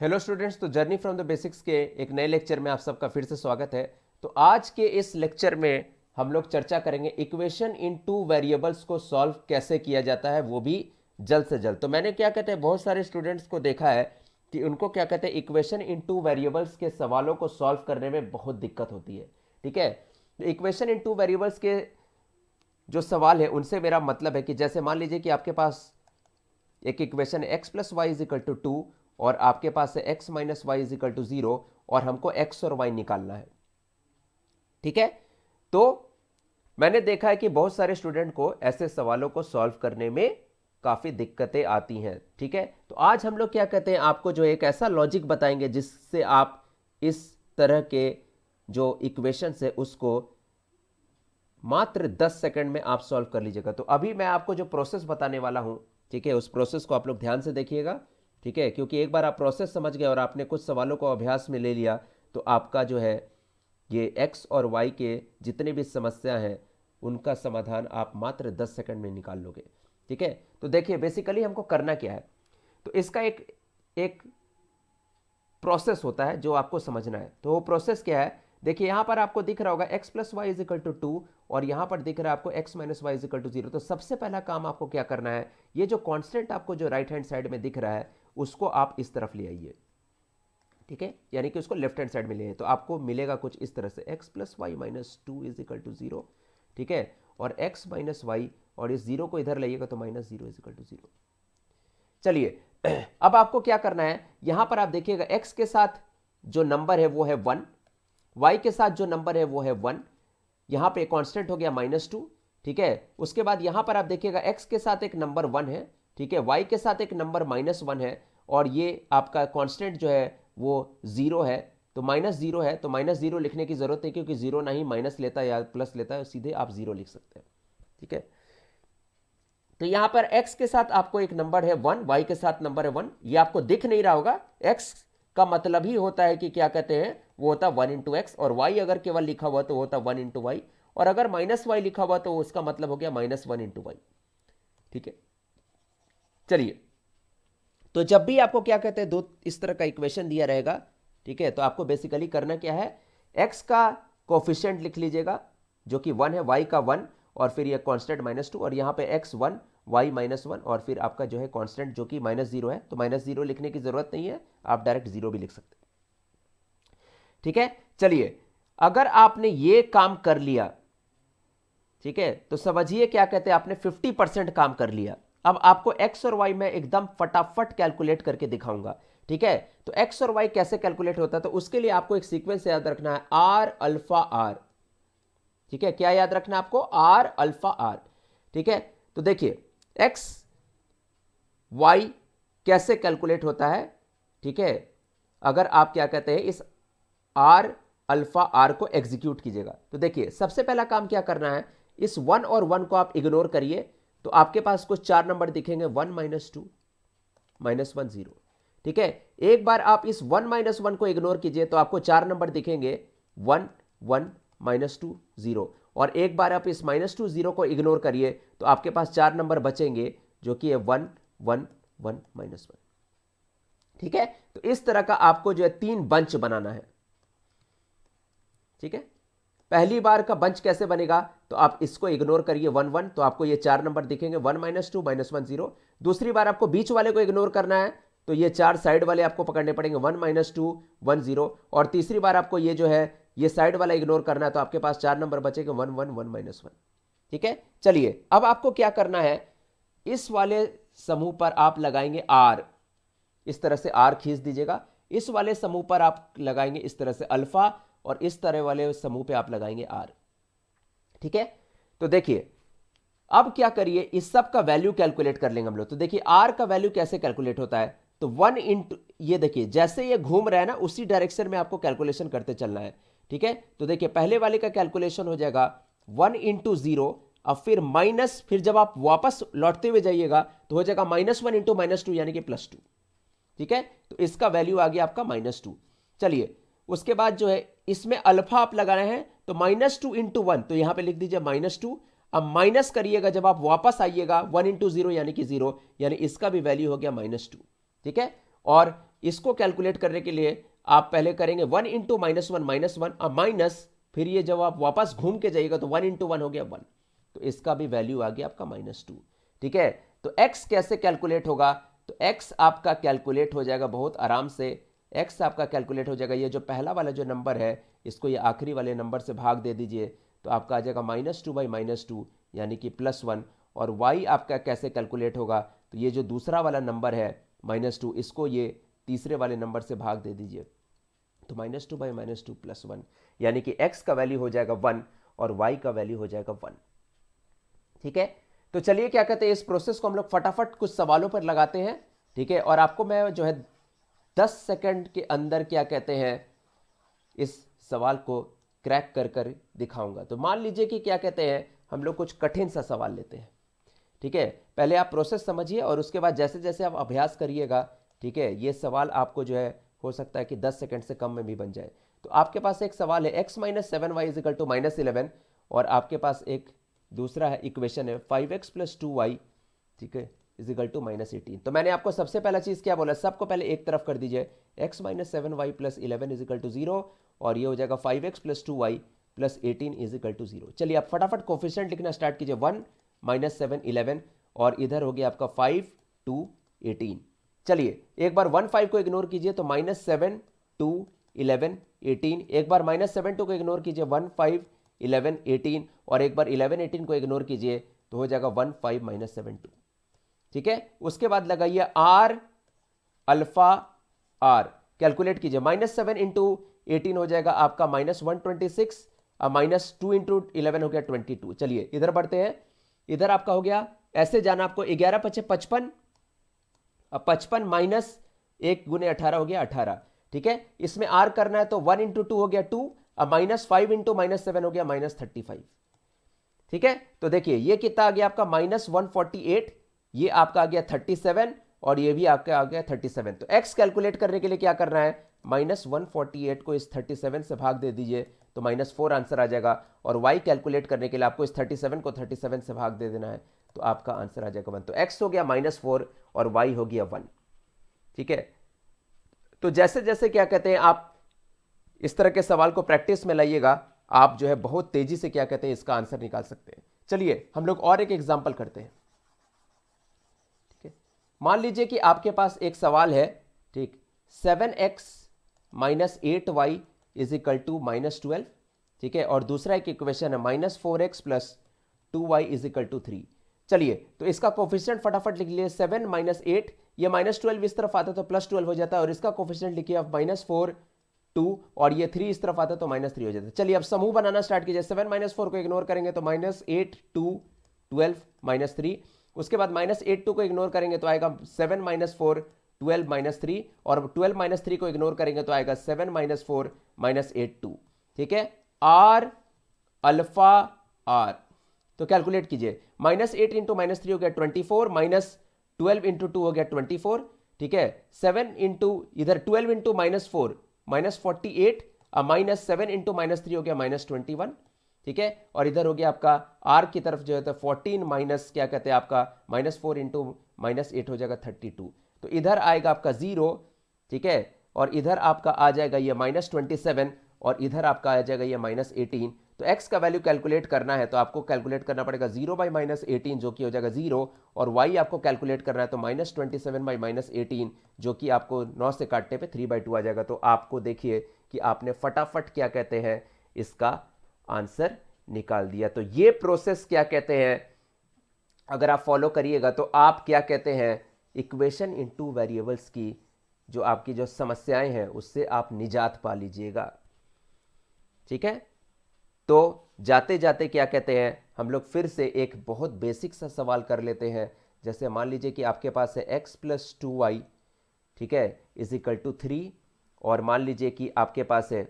Hello students, तो journey from the basics के एक नए लेक्चर में आप सबका फिर से स्वागत है। तो आज के इस लेक्चर में हम लोग चर्चा करेंगे इक्वेशन इन टू वेरिएबल्स को सॉल्व कैसे किया जाता है, वो भी जल्द से जल्द। तो मैंने क्या कहते हैं बहुत सारे स्टूडेंट्स को देखा है कि उनको क्या कहते हैं इक्वेशन इन टू वेरिएबल्स के सवालों को सॉल्व करने में बहुत दिक्कत होती है। ठीक है, इक्वेशन इन टू वेरिएबल्स के जो सवाल है उनसे मेरा मतलब है कि जैसे मान लीजिए कि आपके पास एक equation x plus y is equal to 2 और आपके पास है x minus y is equal to 0 और हमको एक्स और वाई निकालना है। ठीक है, तो मैंने देखा है कि बहुत सारे स्टूडेंट को ऐसे सवालों को सॉल्व करने में काफी दिक्कतें आती हैं। ठीक है, तो आज हम लोग क्या कहते हैं आपको जो एक ऐसा लॉजिक बताएंगे जिससे आप इस तरह के जो इक्वेशन है उसको मात्र 10 सेकंड में आप सॉल्व कर लीजिएगा। तो अभी मैं आपको जो प्रोसेस बताने वाला हूं, ठीक है, उस प्रोसेस को आप लोग ध्यान से देखिएगा। ठीक है, क्योंकि एक बार आप प्रोसेस समझ गए और आपने कुछ सवालों को अभ्यास में ले लिया तो आपका जो है ये एक्स और वाई के जितने भी समस्या हैं उनका समाधान आप मात्र 10 सेकंड में निकाल लोगे। ठीक है, तो देखिए बेसिकली हमको करना क्या है। तो इसका एक एक प्रोसेस होता है जो आपको समझना है। तो वो प्रोसेस क्या है, देखिए यहां पर आपको दिख रहा होगा x plus y is equal to 2 और यहां पर दिख रहा है आपको x minus y is equal to 0। तो सबसे पहला काम आपको क्या करना है, ये जो कांस्टेंट आपको जो राइट हैंड साइड में दिख रहा है उसको आप इस तरफ ले आइए। ठीक है, यानी कि उसको लेफ्ट हैंड साइड में ले आइए तो आपको मिलेगा कुछ इस तरह से x plus y minus 2 is equal to 0। ठीक है, और x माइनस वाई और इस 0 को इधर लाइएगा तो माइनस 0 इज इक्वल टू 0। चलिए अब आपको क्या करना है, यहां पर आप देखिएगा x के साथ जो नंबर है वो है 1, y के साथ जो नंबर है वो है 1, यहां पे कांस्टेंट हो गया -2। ठीक है, उसके बाद यहां पर आप देखिएगा x के साथ एक नंबर 1 है, ठीक है, y के साथ एक नंबर -1 है और ये आपका कांस्टेंट जो है वो 0 है। तो -0 है तो -0 लिखने की जरूरत नहीं क्योंकि 0 ना ही माइनस लेता है या प्लस लेता है, सीधे आप 0 लिख सकते हैं। ठीक है, तो यहां पर x के साथ आपको एक नंबर है 1, y के साथ नंबर है 1, ये आपको दिख नहीं रहा होगा। x का मतलब ही होता है कि क्या कहते हैं वो होता 1 इंटू एक्स और y अगर केवल लिखा हुआ तो होता 1 इंटू वाई और अगर माइनस वाई लिखा हुआ तो उसका मतलब हो गया -1 इंटू वाई। ठीक है, चलिए तो जब भी आपको क्या कहते हैं दो इस तरह का इक्वेशन दिया रहेगा, ठीक है, तो आपको बेसिकली करना क्या है, x का कोफिशिएंट लिख लीजिएगा जो कि 1 है, y का 1 और फिर ये कांस्टेंट -2 और यहाँ पे x1 y -1 और फिर आपका जो है कांस्टेंट जो कि -0 है। तो -0 लिखने की जरूरत नहीं है, आप डायरेक्ट 0 भी लिख सकते हैं। ठीक है, चलिए अगर आपने ये काम कर लिया, ठीक है, तो समझिए क्या कहते हैं आपने 50% काम कर लिया। अब आपको x और y में एकदम फटाफट कैलकुलेट करके दिखाऊंगा। ठीक है, तो x और y कैसे कैलकुलेट होता है, तो उसके लिए आपको एक सीक्वेंस याद रखना है, r अल्फा r। ठीक है, क्या याद रखना है आपको, r अल्फा r। ठीक है, तो देखिए x y कैसे कैलकुलेट होता है। ठीक है, अगर आप क्या कहते हैं इस r अल्फा r को एग्जीक्यूट कीजिएगा तो देखिए सबसे पहला काम क्या करना है, इस 1 और 1 को आप इग्नोर करिए तो आपके पास कुछ 4 नंबर दिखेंगे, 1 -2 -1 0। ठीक है, एक बार आप इस 1 -1 को इग्नोर कीजिए तो आपको 4 नंबर दिखेंगे, 1 1 -2 0 और एक बार आप इस -2 0 को इग्नोर करिए तो आपके पास 4 नंबर बचेंगे जो कि है 1 1 1 -1। ठीक है, तो इस तरह का आपको जो है 3 बंच बनाना है। ठीक है, पहली बार का बंच कैसे बनेगा, तो आप इसको इग्नोर करिए 1 1 तो आपको ये 4 नंबर दिखेंगे, 1 -2 -1 0। दूसरी बार आपको बीच वाले को इग्नोर करना है तो ये 4 साइड वाले आपको पकड़ने पड़ेंगे, 1 -2 1 0 और तीसरी बार आपको ये जो है ये साइड वाला इग्नोर करना है तो आपके पास 4 नंबर बचेंगे, 1 1 1 -1। ठीक है, चलिए अब आपको क्या करना है, इस वाले समूह पर आप लगाएंगे आर, इस तरह से आर खींच दीजिएगा। इस वाले समूह पर आप लगाएंगे इस तरह से अल्फा और इस तरह वाले समूह पे आप लगाएंगे आर। ठीक है, तो देखिए अब क्या करिए, इस सब का वैल्यू कैलकुलेट कर लेंगे हम लोग। तो देखिए आर का वैल्यू कैसे कैलकुलेट होता है, तो 1 इंटू ये देखिए जैसे ये घूम रहा है ना उसी डायरेक्शन में आपको कैलकुलेशन करते चलना है। ठीक है, तो देखिए पहले वाले का कैलकुलेशन हो जाएगा 1 इंटू 0, अब फिर माइनस, फिर जब आप वापस लौटते हुए जाइएगा तो हो जाएगा -1 इंटू -2 यानी कि +2। ठीक है, तो इसका वैल्यू आ गया आपका -2। चलिए उसके बाद जो है इसमें अल्फा आप लगा रहे हैं तो -2 इंटू 1 तो यहां पे लिख दीजिए -2। अब माइनस करिएगा जब आप वापस आइएगा 1 इंटू 0 यानी कि 0, यानी इसका भी वैल्यू हो गया -2। ठीक है, और इसको कैलकुलेट करने के लिए आप पहले करेंगे 1 इंटू -1 -1 और माइनस, फिर ये जब आप वापस घूम के जाइएगा तो 1 इंटू 1 हो गया 1, तो इसका भी वैल्यू आ गया आपका -2। ठीक है, तो x कैसे कैलकुलेट होगा, तो x आपका कैलकुलेट हो जाएगा बहुत आराम से। x आपका कैलकुलेट हो जाएगा, ये जो पहला वाला जो नंबर है इसको ये आखिरी वाले नंबर से भाग दे दीजिए, तो आपका आ जाएगा -2 बाई -2 यानी कि +1। और y आपका कैसे कैलकुलेट होगा, तो ये जो दूसरा वाला नंबर है -2, इसको ये तीसरे वाले नंबर से भाग दे दीजिए, तो -2 बाई -2 +1 यानी कि x का वैल्यू हो जाएगा 1 और y का वैल्यू हो जाएगा 1। ठीक है, तो चलिए क्या कहते हैं, इस प्रोसेस को हम लोग फटाफट कुछ सवालों पर लगाते हैं। ठीक है, और आपको मैं जो है 10 सेकंड के अंदर क्या कहते हैं इस सवाल को क्रैक कर कर दिखाऊंगा। तो मान लीजिए कि क्या कहते हैं हम लोग कुछ कठिन सा सवाल लेते हैं। ठीक है, पहले आप प्रोसेस समझिए और उसके बाद जैसे जैसे आप अभ्यास करिएगा, ठीक है, ये सवाल आपको जो है हो सकता है कि 10 सेकंड से कम में भी बन जाए। तो आपके पास एक सवाल है x - 7y = -11 और आपके पास एक दूसरा है इक्वेशन है 5x + 2y, ठीक है, इजिकल टू -18। तो मैंने आपको सबसे पहला चीज क्या बोला, सबको पहले एक तरफ कर दीजिए, x - 7y + 11 इजिकल टू 0 और ये हो जाएगा 5x + 2y + 18 इजिकल टू 0। चलिए आप फटाफट कोफिशिएंट लिखना स्टार्ट कीजिए, 1 - 7 11 और इधर हो गया आपका 5 2 18। चलिए एक बार 1 5 को इग्नोर कीजिए तो -7 2 11 18, एक बार -7 2 को इग्नोर कीजिए 1 5 11 18 और एक बार 11 18 को इग्नोर कीजिए तो हो जाएगा 1 5 - 7 2। ठीक है, उसके बाद लगाइए आर अल्फा आर, कैलकुलेट कीजिए, -7 इंटू 18 हो जाएगा आपका -126 और -2 इंटू 11 हो गया 22। चलिए इधर बढ़ते हैं, इधर आपका हो गया, ऐसे जाना आपको 11 × 5 = 55, अब 55 माइनस 1 × 18 हो गया 18। ठीक है, इसमें आर करना है तो 1 इंटू 2 हो गया 2, अब -5 इंटू -7 हो गया -35। ठीक है, तो देखिए ये कितना आ गया आपका -148, ये आपका आ गया 37 और ये भी आपका आ गया 37। तो x कैलकुलेट करने के लिए क्या करना है, -148 को इस 37 से भाग दे दीजिए तो -4 आंसर आ जाएगा और y कैलकुलेट करने के लिए आपको इस 37 को 37 से भाग दे देना है तो आपका आंसर आ जाएगा 1। तो x हो गया -4 और y हो गया 1। ठीक है, तो जैसे जैसे क्या कहते हैं आप इस तरह के सवाल को प्रैक्टिस में लाइएगा, आप जो है बहुत तेजी से क्या कहते हैं इसका आंसर निकाल सकते हैं। चलिए हम लोग और एक एग्जांपल करते हैं। ठीक है, मान लीजिए कि आपके पास एक सवाल है, ठीक, 7x - 8y = -12। ठीक है, और दूसरा एक इक्वेशन है -4x + 2y = 3। चलिए तो इसका कोफिशिएंट फटाफट लिख लिए, 7 - 8, ये -12 इस तरफ आता तो +12 हो जाता है और इसका कोफिशिएंट लिखिए आप -4 2 और ये 3 इस तरफ आता तो -3 हो जाता है। चलिए अब समूह बनाना स्टार्ट कीजिए, 7 - 4 को इग्नोर करेंगे तो -8 2 12 -3, उसके बाद -8 2 को इग्नोर करेंगे तो आएगा 7 - 4 12 -3 और 12 -3 को इग्नोर करेंगे तो आएगा 7 - 4 -8 2। ठीक है, आर अल्फा आर, तो कैलकुलेट कीजिए, -8 इंटू -3 हो गया 24, -12 इंटू 2 हो गया 24। ठीक है, 7 इंटू इधर 12 इंटू -4 -48 और -7 इंटू -3 हो गया -21। ठीक है, और इधर हो गया आपका आर की तरफ जो है तो 14 माइनस क्या कहते हैं आपका -4 इंटू -8 हो जाएगा 32। तो इधर आएगा आपका 0। ठीक है, और इधर आपका आ जाएगा ये -27 और इधर आपका आ जाएगा ये -18। तो x का वैल्यू कैलकुलेट करना है तो आपको कैलकुलेट करना पड़ेगा 0 बाई -18 जो कि हो जाएगा 0, और y आपको कैलकुलेट करना है तो -27 बाई -18 जो कि आपको 9 से काटने पे 3/2 आ जाएगा। तो आपको देखिए कि आपने फटाफट क्या कहते हैं इसका आंसर निकाल दिया। तो ये प्रोसेस क्या कहते हैं अगर आप फॉलो करिएगा तो आप क्या कहते हैं इक्वेशन इन टू वेरिएबल्स की जो आपकी जो समस्याएं हैं उससे आप निजात पा लीजिएगा। ठीक है, तो जाते जाते क्या कहते हैं हम लोग फिर से एक बहुत बेसिक सा सवाल कर लेते हैं। जैसे मान लीजिए कि आपके पास है x + 2y, ठीक है, = 3 और मान लीजिए कि आपके पास है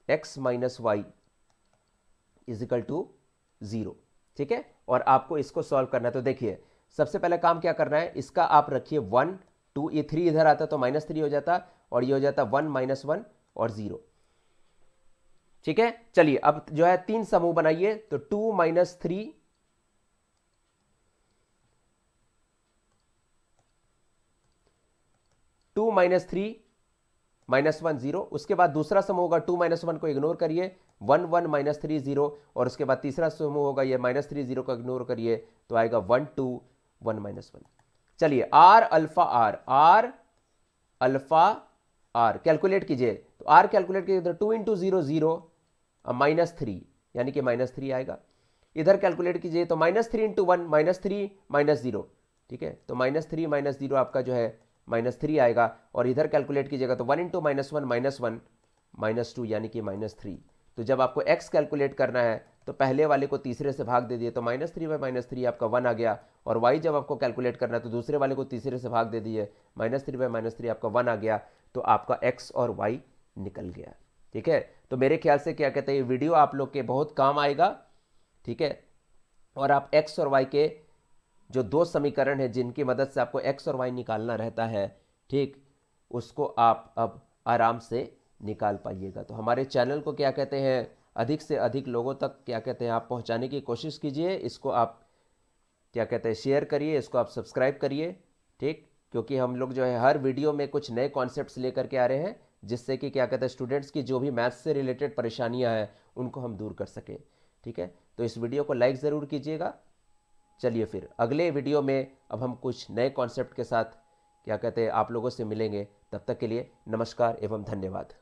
x - y = 0। ठीक है, और आपको इसको सॉल्व करना है। तो देखिए सबसे पहले काम क्या करना है, इसका आप रखिए 1 2, ये 3 इधर आता तो -3 हो जाता और ये हो जाता 1 -1 और 0। ठीक है, चलिए अब जो है 3 समूह बनाइए तो 2 - 3 2 2 माइनस 3 माइनस 1 0, उसके बाद दूसरा समूह होगा 2 माइनस 1 को इग्नोर करिए, 1 1 माइनस 3 0, और उसके बाद तीसरा समूह होगा ये माइनस 3 0 को इग्नोर करिए तो आएगा 1 2 1 माइनस 1। चलिए आर अल्फा आर कैलकुलेट कीजिए, तो आर कैलकुलेट कीजिए तो 2 इंटू 0 0 माइनस 3 यानी कि माइनस 3 आएगा। इधर कैलकुलेट कीजिए तो माइनस 3 इंटू 1 माइनस 3 माइनस 0, ठीक है, तो माइनस 3 माइनस 0 आपका जो है माइनस 3 आएगा। और इधर कैलकुलेट कीजिएगा तो 1 इंटू माइनस 1 माइनस 2 यानी कि माइनस 3। तो जब आपको x कैलकुलेट करना है तो पहले वाले को तीसरे से भाग दे दिए तो माइनस 3 बाई माइनस 3 आपका 1 आ गया, और y जब आपको कैलकुलेट करना है तो दूसरे वाले को तीसरे से भाग दे दिए, माइनस 3 बाई माइनस 3 आपका 1 आ गया, तो आपका x और y निकल गया। ठीक है, तो मेरे ख्याल से क्या कहते हैं ये वीडियो आप लोग के बहुत काम आएगा। ठीक है, और आप x और y के जो दो समीकरण है जिनकी मदद से आपको x और y निकालना रहता है, ठीक, उसको आप अब आराम से निकाल पाइएगा। तो हमारे चैनल को क्या कहते हैं अधिक से अधिक लोगों तक क्या कहते हैं आप पहुंचाने की कोशिश कीजिए, इसको आप क्या कहते हैं शेयर करिए, इसको आप सब्सक्राइब करिए, ठीक, क्योंकि हम लोग जो है हर वीडियो में कुछ नए कॉन्सेप्ट्स लेकर के आ रहे हैं जिससे कि क्या कहते हैं स्टूडेंट्स की जो भी मैथ्स से रिलेटेड परेशानियां हैं उनको हम दूर कर सकें। ठीक है, तो इस वीडियो को लाइक ज़रूर कीजिएगा। चलिए फिर अगले वीडियो में अब हम कुछ नए कॉन्सेप्ट के साथ क्या कहते हैं आप लोगों से मिलेंगे। तब तक के लिए नमस्कार एवं धन्यवाद।